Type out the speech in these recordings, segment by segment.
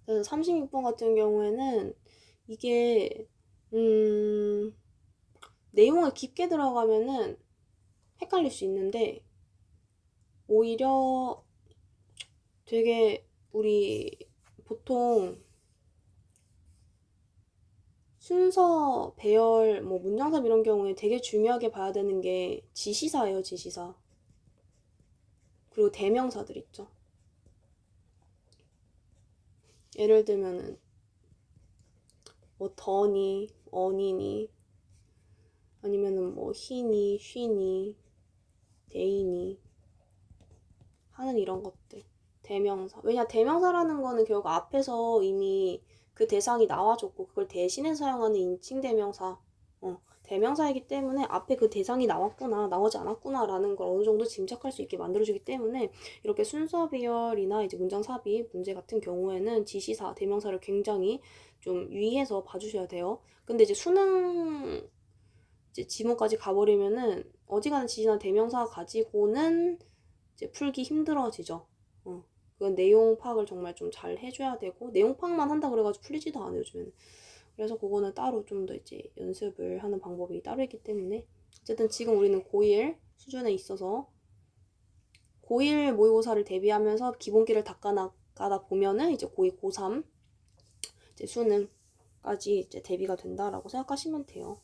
그래서 36번 같은 경우에는 이게 내용을 깊게 들어가면은 헷갈릴 수 있는데 오히려 되게 우리 보통 순서, 배열, 뭐 문장삽 이런 경우에 되게 중요하게 봐야 되는 게 지시사예요, 지시사. 그리고 대명사들 있죠. 예를 들면은 뭐 더니, 어니니, 아니면은 뭐 히니, 쉬니, 데이니 하는 이런 것들. 대명사. 왜냐, 대명사라는 거는 결국 앞에서 이미 그 대상이 나와줬고 그걸 대신해 사용하는 인칭 대명사. 대명사이기 때문에 앞에 그 대상이 나왔구나, 나오지 않았구나라는 걸 어느 정도 짐작할 수 있게 만들어주기 때문에 이렇게 순서 비열이나 이제 문장 삽입 문제 같은 경우에는 지시사, 대명사를 굉장히 좀 유의해서 봐주셔야 돼요. 근데 이제 수능 이제 지문까지 가버리면은 어지간한 지시나 대명사 가지고는 이제 풀기 힘들어지죠. 그건 내용 파악을 정말 좀 잘 해줘야 되고, 내용 파악만 한다 그래가지고 풀리지도 않아요, 요즘에는. 그래서 그거는 따로 좀 더 이제 연습을 하는 방법이 따로 있기 때문에. 어쨌든 지금 우리는 고1 수준에 있어서 고1 모의고사를 대비하면서 기본기를 닦아나가다 보면은 이제 고2, 고3 이제 수능까지 이제 대비가 된다라고 생각하시면 돼요.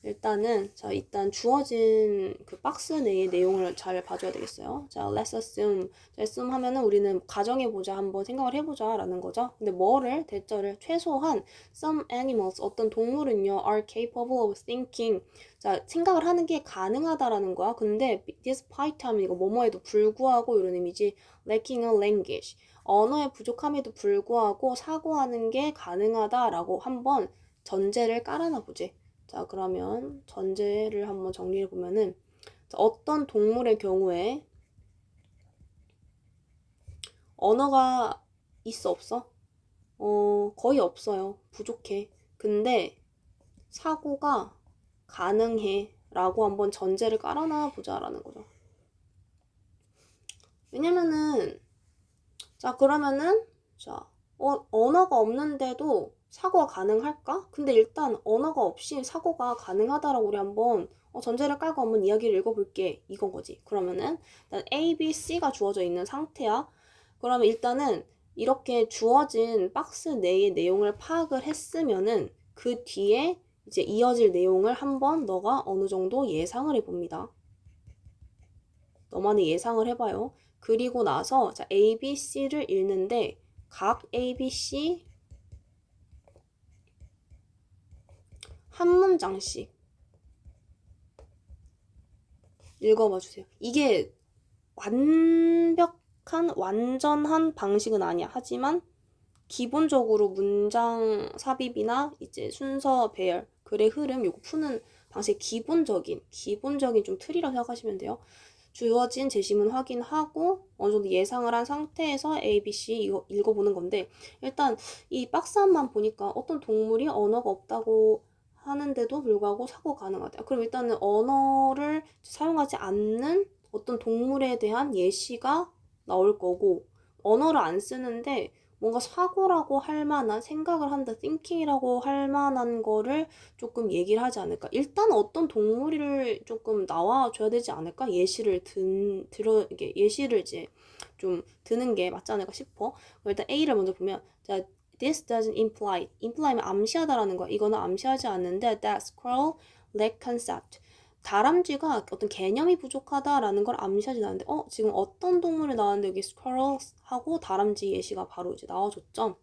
일단 주어진 그 박스 내의 내용을 잘 봐줘야 되겠어요. 자, let's assume. assume 하면은 우리는 가정해보자, 한번 생각을 해보자 라는 거죠. 근데 뭐를, 대절을, 최소한 some animals, 어떤 동물은요, are capable of thinking. 자, 생각을 하는 게 가능하다라는 거야. 근데 despite 하면 이거 뭐뭐에도 불구하고 이런 의미지. lacking a language. 언어의 부족함에도 불구하고 사고하는 게 가능하다라고 한번 전제를 깔아놔 보지. 자, 그러면 전제를 한번 정리해 보면은 어떤 동물의 경우에 언어가 있어 없어? 거의 없어요. 부족해. 근데 사고가 가능해 라고 한번 전제를 깔아놔 보자라는 거죠. 왜냐면은 자, 그러면은 자, 언어가 없는데도 사고가 가능할까? 근데 일단 언어가 없이 사고가 가능하다라고 우리 한번 전제를 깔고 한번 이야기를 읽어볼게. 이건 거지. 그러면은 일단 A, B, C가 주어져 있는 상태야. 그러면 일단은 이렇게 주어진 박스 내의 내용을 파악을 했으면은 그 뒤에 이제 이어질 내용을 한번 너가 어느 정도 예상을 해봅니다. 너만의 예상을 해봐요. 그리고 나서 자, A, B, C를 읽는데 각 A, B, C 한 문장씩 읽어봐 주세요. 이게 완전한 방식은 아니야. 하지만 기본적으로 문장 삽입이나 이제 순서 배열, 글의 흐름 요거 푸는 방식 기본적인 좀 틀이라고 생각하시면 돼요. 주어진 제시문 확인하고 어느 정도 예상을 한 상태에서 A, B, C 이거 읽어보는 건데 일단 이 박스만 보니까 어떤 동물이 언어가 없다고 하는데도 불구하고 사고 가능하다. 그럼 일단은 언어를 사용하지 않는 어떤 동물에 대한 예시가 나올 거고 언어를 안 쓰는데 뭔가 사고라고 할 만한 생각을 한다, thinking이라고 할 만한 거를 조금 얘기를 하지 않을까. 일단 어떤 동물을 조금 나와줘야 되지 않을까. 예시를 이제 좀 드는 게 맞지 않을까 싶어. 일단 A를 먼저 보면, 자, this doesn't imply면 암시하다라는 거야. 이거는 암시하지 않는데 that squirrel lack concept. 다람쥐가 어떤 개념이 부족하다라는 걸 암시하진 않는데 지금 어떤 동물이 나왔는데 여기 squirrel하고 다람쥐 예시가 바로 이제 나와줬죠.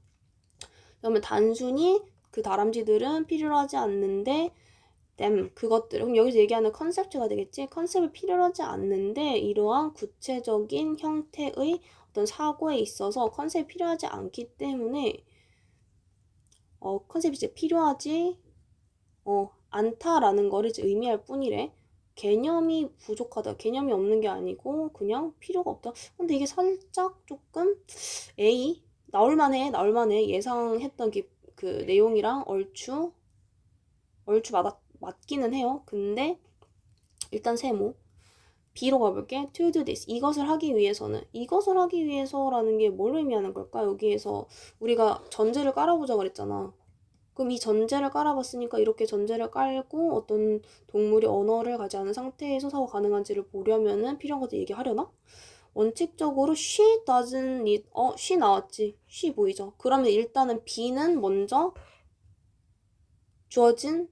그러면 단순히 그 다람쥐들은 필요로 하지 않는데 그것들 그럼 여기서 얘기하는 컨셉트가 되겠지. 컨셉을 필요로 하지 않는데 이러한 구체적인 형태의 어떤 사고에 있어서 컨셉이 필요하지 않기 때문에 컨셉이 이제 필요하지 않다라는 거를 이제 의미할 뿐이래. 개념이 부족하다. 개념이 없는 게 아니고 그냥 필요가 없다. 근데 이게 살짝 조금 A 나올만해 예상했던 그 내용이랑 얼추 맞기는 해요. 근데 일단 세모 B로 가볼게. To do this. 이것을 하기 위해서는. 이것을 하기 위해서라는 게 뭘 의미하는 걸까? 여기에서 우리가 전제를 깔아보자 그랬잖아. 그럼 이 전제를 깔아봤으니까 이렇게 전제를 깔고 어떤 동물이 언어를 가지 않은 상태에서 사고 가능한지를 보려면은 필요한 것들 얘기하려나? 원칙적으로 she doesn't need, she 나왔지. she 보이죠? 그러면 일단은 B는 먼저 주어진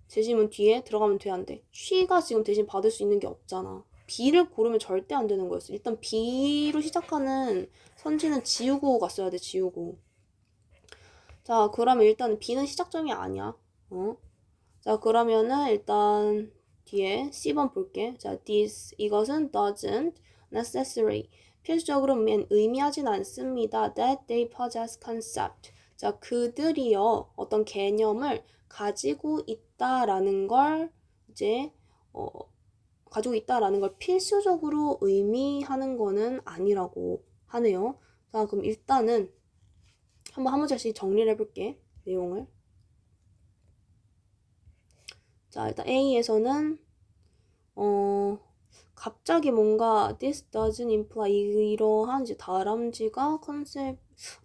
제시문 뒤에 들어가면 돼, 안 돼? she가 지금 대신 받을 수 있는 게 없잖아. B를 고르면 절대 안 되는 거였어. 일단 B로 시작하는 선지는 지우고 갔어야 돼, 지우고. 자, 그러면 일단 B는 시작점이 아니야. 자, 그러면은 일단 뒤에 C번 볼게. 자, this, 이것은 doesn't necessary. 필수적으로 의미하진 않습니다. that they possess concept. 자, 그들이요, 어떤 개념을 가지고 있다라는 걸 이제, 가지고 있다라는 걸 필수적으로 의미하는 거는 아니라고 하네요. 자, 그럼 일단은 한번 한 문제씩 정리를 해볼게. 내용을. 자, 일단 A에서는 갑자기 뭔가 this doesn't imply 이러한 이제 다람쥐가 컨셉.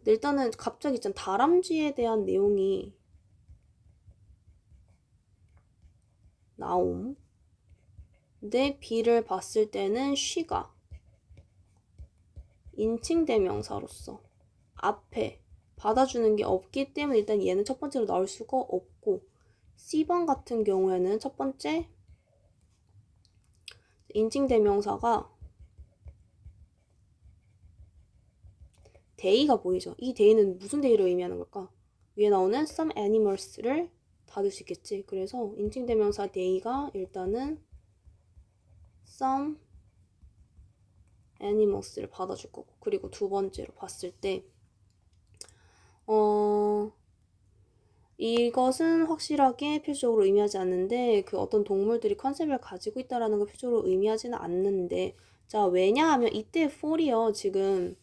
일단은 갑자기 있잖아. 다람쥐에 대한 내용이 나옴. 근데 B를 봤을 때는 she가 인칭대명사로서 앞에 받아주는 게 없기 때문에 일단 얘는 첫 번째로 나올 수가 없고, C번 같은 경우에는 첫 번째 인칭대명사가 데이가 보이죠? 이 데이는 무슨 데이를 의미하는 걸까? 위에 나오는 some animals를 받을 수 있겠지. 그래서 인칭대명사 데이가 일단은 some animals를 받아줄 거고, 그리고 두 번째로 봤을 때 이것은 확실하게 필수적으로 의미하지 않는데, 그 어떤 동물들이 컨셉을 가지고 있다라는 걸 필수적으로 의미하지는 않는데, 자, 왜냐하면 이때 for이요, 지금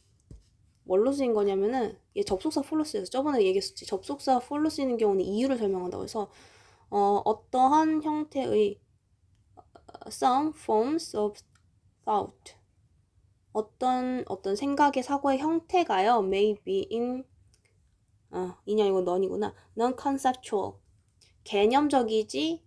뭘로 쓰인 거냐면은, 얘 접속사 for로 쓰여서 저번에 얘기했었지. 접속사 for로 쓰이는 경우는 이유를 설명한다고 해서 어떠한 형태의 some forms of thought, 어떤 생각의 사고의 형태가요, may be in 이냐 이거 넌이구나. non-conceptual. 개념적이지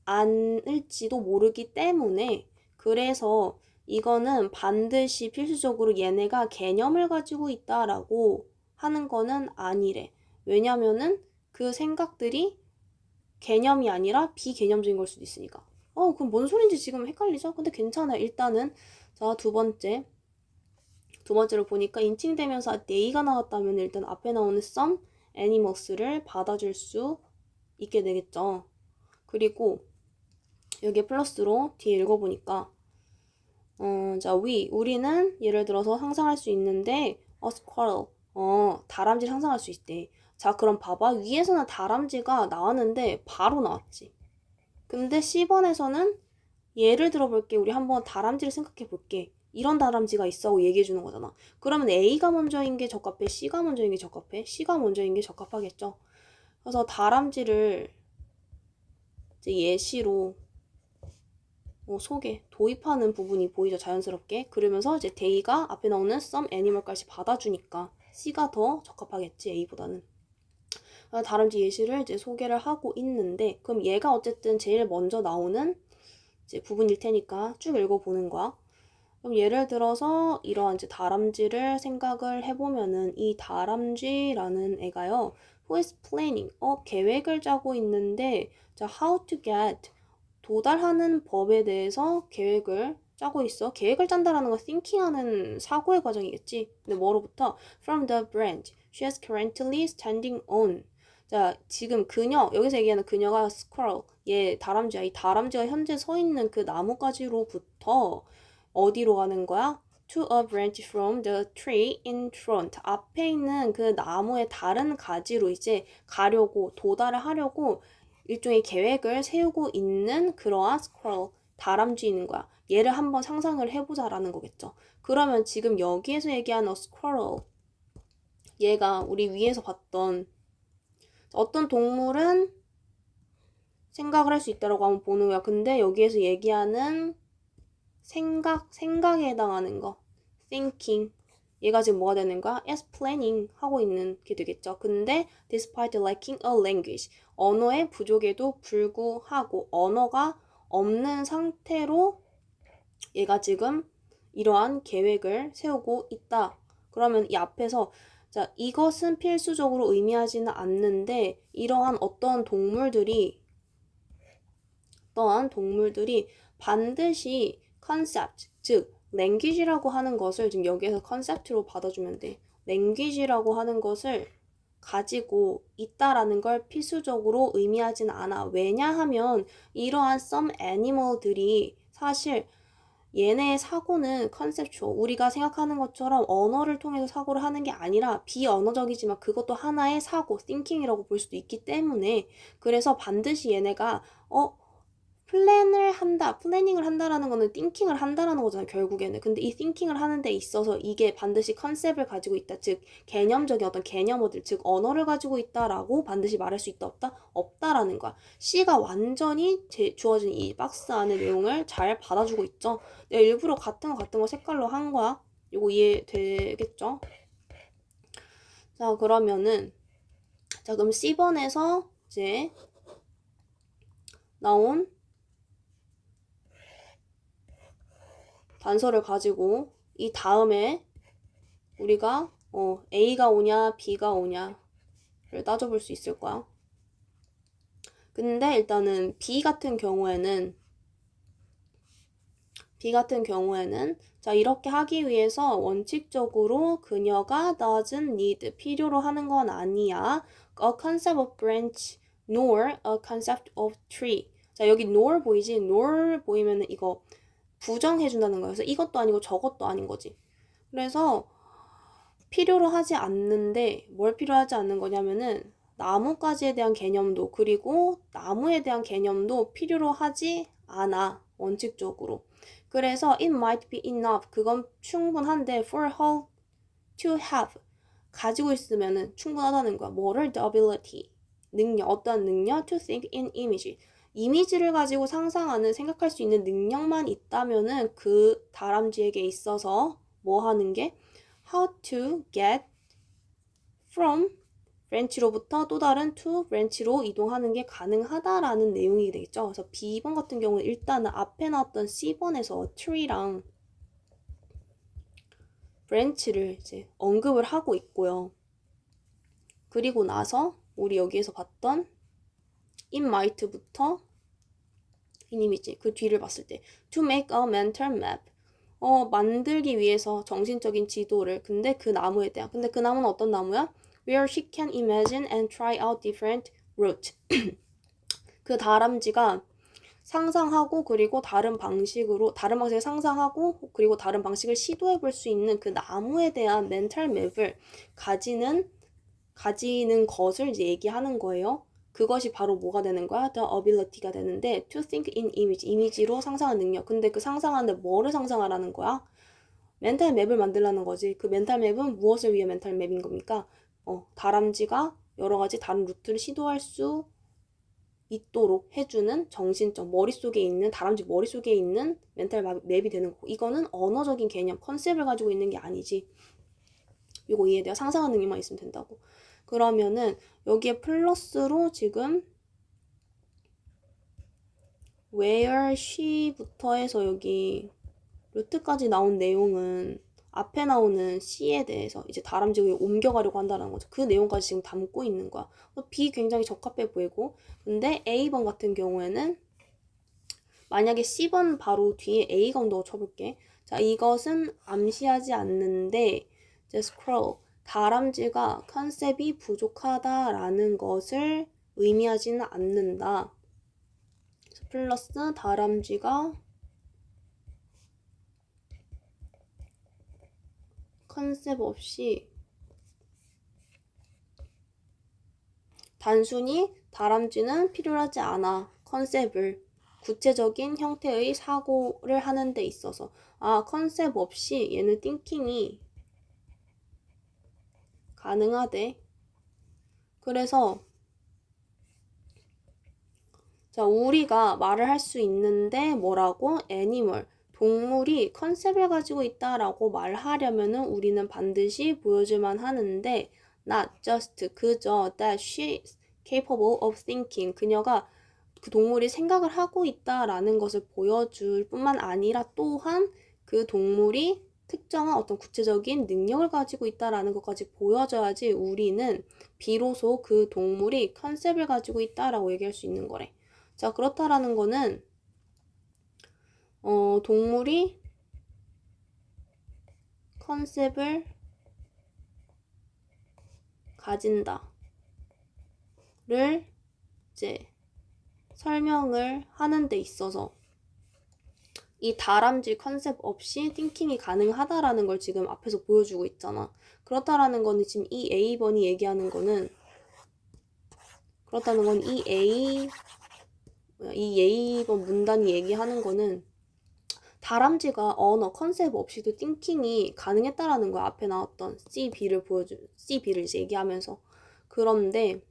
않을지도 모르기 때문에, 그래서 이거는 반드시 필수적으로 얘네가 개념을 가지고 있다라고 하는 거는 아니래. 왜냐면은 그 생각들이 개념이 아니라 비개념적인 걸 수도 있으니까. 그럼 뭔 소린지 지금 헷갈리죠? 근데 괜찮아. 일단은 자, 두 번째로 보니까 인칭대명사 they가 나왔다면 일단 앞에 나오는 some animals를 받아줄 수 있게 되겠죠. 그리고 여기에 플러스로 뒤에 읽어보니까 자, 우리는 예를 들어서 상상할 수 있는데 a squirrel, 다람쥐 상상할 수 있대. 자, 그럼 봐봐. 위에서는 다람쥐가 나왔는데 바로 나왔지. 근데 C번에서는 예를 들어볼게. 우리 한번 다람쥐를 생각해 볼게. 이런 다람쥐가 있어 얘기해 주는 거잖아. 그러면 A가 먼저인 게 적합해? C가 먼저인 게 적합해? C가 먼저인 게 적합하겠죠. 그래서 다람쥐를 이제 예시로 속에 도입하는 부분이 보이죠, 자연스럽게. 그러면서 이제 데이가 앞에 나오는 some animal까지 받아주니까 C가 더 적합하겠지, A보다는. 다람쥐 예시를 이제 소개를 하고 있는데, 그럼 얘가 어쨌든 제일 먼저 나오는 이제 부분일 테니까 쭉 읽어보는 거야. 그럼 예를 들어서 이러한 이제 다람쥐를 생각을 해보면은, 이 다람쥐라는 애가요, who is planning, 계획을 짜고 있는데, 자, how to get, 도달하는 법에 대해서 계획을 짜고 있어. 계획을 짠다라는 건 thinking하는 사고의 과정이겠지. 근데 뭐로부터? From the branch she is currently standing on. 자, 지금 그녀, 여기서 얘기하는 그녀가 squirrel, 얘 다람쥐야. 이 다람쥐가 현재 서 있는 그 나뭇가지로부터 어디로 가는 거야? To a branch from the tree in front. 앞에 있는 그 나무의 다른 가지로 이제 가려고, 도달을 하려고 일종의 계획을 세우고 있는 그러한 squirrel, 다람쥐인 거야. 얘를 한번 상상을 해보자라는 거겠죠. 그러면 지금 여기에서 얘기하는 squirrel, 얘가 우리 위에서 봤던 어떤 동물은 생각을 할 수 있다라고 한번 보는 거야. 근데 여기에서 얘기하는 생각에 해당하는 거. thinking. 얘가 지금 뭐가 되는 거야? as planning 하고 있는 게 되겠죠. 근데 despite lacking a language. 언어의 부족에도 불구하고 언어가 없는 상태로 얘가 지금 이러한 계획을 세우고 있다. 그러면 이 앞에서 자, 이것은 필수적으로 의미하지는 않는데 이러한 어떠한 동물들이 반드시 concept, 즉 language라고 하는 것을 지금 여기에서 concept로 받아주면 돼. language라고 하는 것을 가지고 있다라는 걸 필수적으로 의미하진 않아. 왜냐하면 이러한 some animal들이 사실 얘네의 사고는 컨셉추얼, 우리가 생각하는 것처럼 언어를 통해서 사고를 하는 게 아니라 비언어적이지만 그것도 하나의 사고, thinking이라고 볼 수도 있기 때문에 그래서 반드시 얘네가 플래닝을 한다라는 거는 thinking을 한다라는 거잖아요, 결국에는. 근데 이 thinking을 하는 데 있어서 이게 반드시 컨셉을 가지고 있다, 즉 개념적인 어떤 개념어들, 즉 언어를 가지고 있다라고 반드시 말할 수 있다, 없다? 없다라는 거야. C가 완전히 주어진 이 박스 안의 내용을 잘 받아주고 있죠. 내가 일부러 같은 거 색깔로 한 거야. 이거 이해되겠죠? 자, 그러면은 자, 그럼 C번에서 이제 나온 단서를 가지고 이 다음에 우리가 A가 오냐 B가 오냐를 따져볼 수 있을 거야. 근데 일단은 B 같은 경우에는 자, 이렇게 하기 위해서 원칙적으로 그녀가 doesn't need, 필요로 하는 건 아니야. A concept of branch nor a concept of tree. 자, 여기 nor 보이지? nor 보이면은 이거 부정해준다는 거야. 그래서 이것도 아니고 저것도 아닌 거지. 그래서 필요로 하지 않는데 뭘 필요로 하지 않는 거냐면은 나무까지에 대한 개념도 그리고 나무에 대한 개념도 필요로 하지 않아. 원칙적으로. 그래서 it might be enough. 그건 충분한데 for her to have. 가지고 있으면은 충분하다는 거야. 뭐를? The ability. 능력. 어떠한 능력? To think in image. 이미지를 가지고 상상하는, 생각할 수 있는 능력만 있다면은 그 다람쥐에게 있어서 뭐 하는 게 how to get from branch로부터 또 다른 to branch로 이동하는 게 가능하다라는 내용이 되겠죠. 그래서 B번 같은 경우는 일단은 앞에 나왔던 C번에서 tree랑 branch를 이제 언급을 하고 있고요. 그리고 나서 우리 여기에서 봤던 it might부터 이미지 그 뒤를 봤을 때 to make a mental map 만들기 위해서 정신적인 지도를. 근데 그 나무에 대한, 근데 그 나무는 어떤 나무야? Where she can imagine and try out different routes. 그 다람쥐가 상상하고 그리고 다른 방식을 상상하고 그리고 다른 방식을 시도해 볼 수 있는 그 나무에 대한 멘탈 맵을 가지는 것을 이제 얘기하는 거예요. 그것이 바로 뭐가 되는 거야? The ability가 되는데 to think in image, 이미지로 상상하는 능력. 근데 그 상상하는데 뭐를 상상하라는 거야? 멘탈 맵을 만들라는 거지. 그 멘탈 맵은 무엇을 위해 멘탈 맵인 겁니까? 다람쥐가 여러 가지 다른 루트를 시도할 수 있도록 해주는 정신적, 다람쥐 머릿속에 있는 멘탈 맵이 되는 거고, 이거는 언어적인 개념, 컨셉을 가지고 있는 게 아니지. 이거 이해돼요? 상상하는 능력만 있으면 된다고. 그러면은 여기에 플러스로 지금 where she부터 해서 여기 루트까지 나온 내용은 앞에 나오는 C에 대해서 이제 다람쥐가 옮겨가려고 한다는 거죠. 그 내용까지 지금 담고 있는 거야. B 굉장히 적합해 보이고, 근데 A번 같은 경우에는 만약에 C번 바로 뒤에 A가 온다고 쳐볼게. 자, 이것은 암시하지 않는데 이제 scroll, 다람쥐가 컨셉이 부족하다라는 것을 의미하지는 않는다. 플러스 다람쥐가 컨셉 없이 단순히 다람쥐는 필요하지 않아. 컨셉을 구체적인 형태의 사고를 하는 데 있어서 컨셉 없이 얘는 띵킹이 가능하대. 그래서 자, 우리가 말을 할 수 있는데 뭐라고? 애니멀, 동물이 컨셉을 가지고 있다라고 말하려면은 우리는 반드시 보여줄만 하는데 not just 그저 that she is capable of thinking 그녀가 그 동물이 생각을 하고 있다라는 것을 보여줄 뿐만 아니라 또한 그 동물이 특정한 어떤 구체적인 능력을 가지고 있다라는 것까지 보여줘야지 우리는 비로소 그 동물이 컨셉을 가지고 있다라고 얘기할 수 있는 거래. 자, 그렇다라는 거는 동물이 컨셉을 가진다를 이제 설명을 하는 데 있어서 이 다람쥐 컨셉 없이 띵킹이 가능하다라는 걸 지금 앞에서 보여주고 있잖아. 그렇다라는 거는 지금 이 A번이 얘기하는 거는 그렇다는 건 이 A번 문단이 얘기하는 거는 다람쥐가 언어 컨셉 없이도 띵킹이 가능했다라는 거야. 앞에 나왔던 C, B를 이제 얘기하면서. 그런데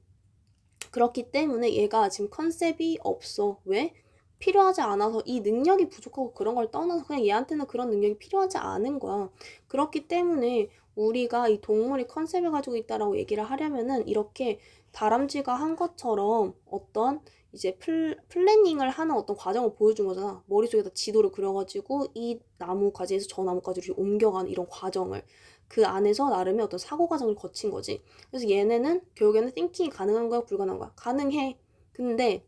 그렇기 때문에 얘가 지금 컨셉이 없어. 왜? 필요하지 않아서 이 능력이 부족하고 그런 걸 떠나서 그냥 얘한테는 그런 능력이 필요하지 않은 거야. 그렇기 때문에 우리가 이 동물이 컨셉을 가지고 있다라고 얘기를 하려면은 이렇게 다람쥐가 한 것처럼 어떤 이제 플래닝을 하는 어떤 과정을 보여준 거잖아. 머릿속에다 지도를 그려가지고 이 나무까지에서 저 나무까지 이렇게 옮겨가는 이런 과정을 그 안에서 나름의 어떤 사고 과정을 거친 거지. 그래서 얘네는 결국에는 띵킹이 가능한 거야, 불가능한 거야? 가능해. 근데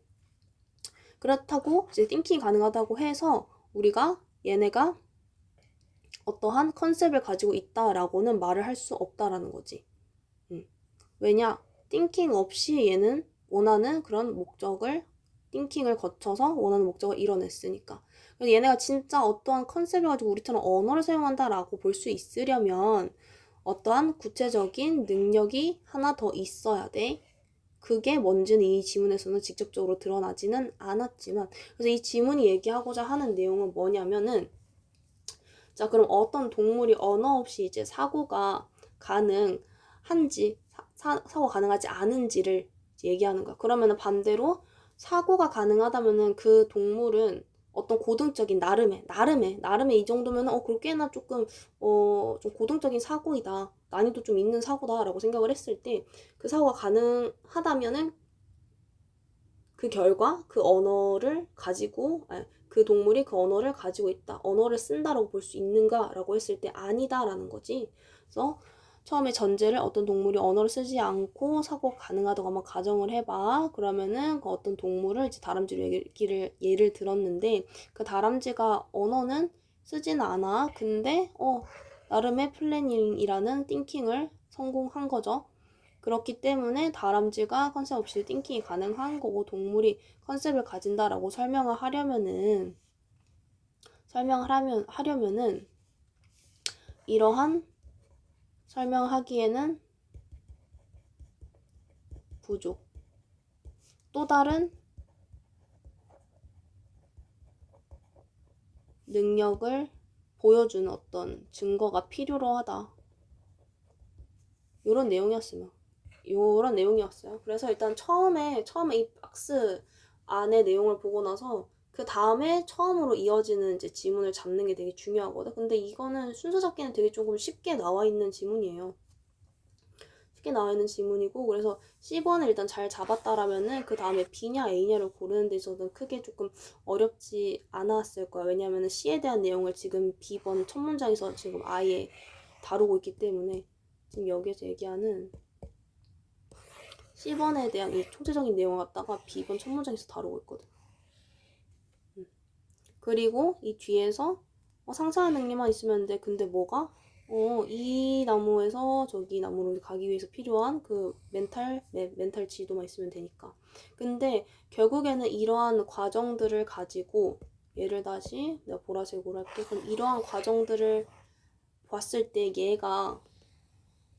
그렇다고 이제 띵킹이 가능하다고 해서 우리가 얘네가 어떠한 컨셉을 가지고 있다라고는 말을 할 수 없다라는 거지. 왜냐? 띵킹 없이 얘는 원하는 그런 목적을 띵킹을 거쳐서 원하는 목적을 이뤄냈으니까. 그래서 얘네가 진짜 어떠한 컨셉을 가지고 우리처럼 언어를 사용한다라고 볼 수 있으려면 어떠한 구체적인 능력이 하나 더 있어야 돼. 그게 뭔지는 이 지문에서는 직접적으로 드러나지는 않았지만 그래서 이 지문이 얘기하고자 하는 내용은 뭐냐면은 자 그럼 어떤 동물이 언어 없이 이제 사고가 가능한지 사고 가능하지 않은지를 얘기하는 거야. 그러면은 반대로 사고가 가능하다면은 그 동물은 어떤 고등적인 나름의 이 정도면은 그걸 꽤나 조금 좀 고등적인 사고이다. 난이도 좀 있는 사고다라고 생각을 했을 때 그 사고가 가능하다면은 그 결과 그 언어를 가지고 그 동물이 그 언어를 가지고 있다. 언어를 쓴다라고 볼 수 있는가라고 했을 때 아니다라는 거지. 그래서 처음에 전제를 어떤 동물이 언어를 쓰지 않고 사고가 가능하다고 한번 가정을 해봐. 그러면은 그 어떤 동물을 이제 다람쥐로 예를 들었는데 그 다람쥐가 언어는 쓰진 않아. 근데 나름의 플래닝이라는 띵킹을 성공한 거죠. 그렇기 때문에 다람쥐가 컨셉 없이 띵킹이 가능한 거고 동물이 컨셉을 가진다라고 하려면은 이러한 설명하기에는 부족. 또 다른 능력을 보여주는 어떤 증거가 필요로 하다. 요런 내용이었어요. 그래서 일단 처음에 이 박스 안에 내용을 보고 나서 그 다음에 처음으로 이어지는 이제 지문을 잡는 게 되게 중요하거든. 근데 이거는 순서 잡기는 되게 조금 쉽게 나와 있는 지문이에요. 쉽게 나와 있는 지문이고 그래서 C번을 일단 잘 잡았다라면은 그 다음에 B냐 A냐를 고르는 데 있어서는 크게 조금 어렵지 않았을 거야. 왜냐면은 C에 대한 내용을 지금 B번 첫 문장에서 지금 아예 다루고 있기 때문에 지금 여기에서 얘기하는 C번에 대한 이 총체적인 내용을 갖다가 B번 첫 문장에서 다루고 있거든. 그리고 이 뒤에서 상상의 능력만 있으면 돼. 근데 뭐가? 이 나무에서 저기 나무로 가기 위해서 필요한 그 멘탈 지도만 있으면 되니까. 근데 결국에는 이러한 과정들을 가지고 얘를 다시 내가 보라색으로 할게. 그럼 이러한 과정들을 봤을 때 얘가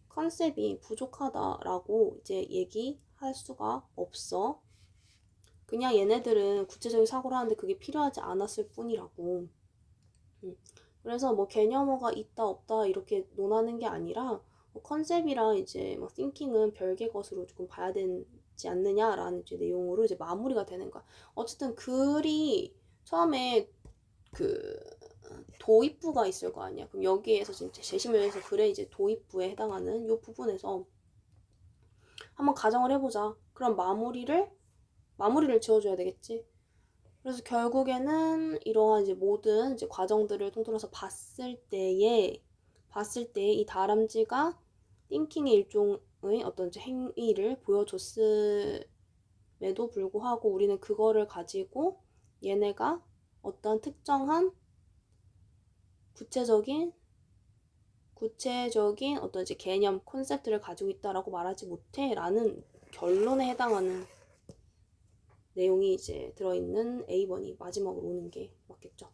컨셉이 부족하다라고 이제 얘기할 수가 없어. 그냥 얘네들은 구체적인 사고를 하는데 그게 필요하지 않았을 뿐이라고. 그래서 뭐 개념어가 있다 없다 이렇게 논하는 게 아니라 컨셉이랑 이제 뭐 띵킹은 별개 것으로 조금 봐야 되지 않느냐라는 이제 내용으로 이제 마무리가 되는 거야. 어쨌든 글이 처음에 그 도입부가 있을 거 아니야. 그럼 여기에서 진짜 제시문에서 그래 이제 도입부에 해당하는 요 부분에서 한번 가정을 해보자. 그럼 마무리를 지어줘야 되겠지. 그래서 결국에는 이러한 이제 모든 이제 과정들을 통틀어서 봤을 때에 이 다람쥐가 띵킹의 일종의 어떤 이제 행위를 보여줬음에도 불구하고 우리는 그거를 가지고 얘네가 어떤 특정한 구체적인 어떤 이제 개념, 콘셉트를 가지고 있다라고 말하지 못해 라는 결론에 해당하는 내용이 이제 들어있는 A번이 마지막으로 오는 게 맞겠죠.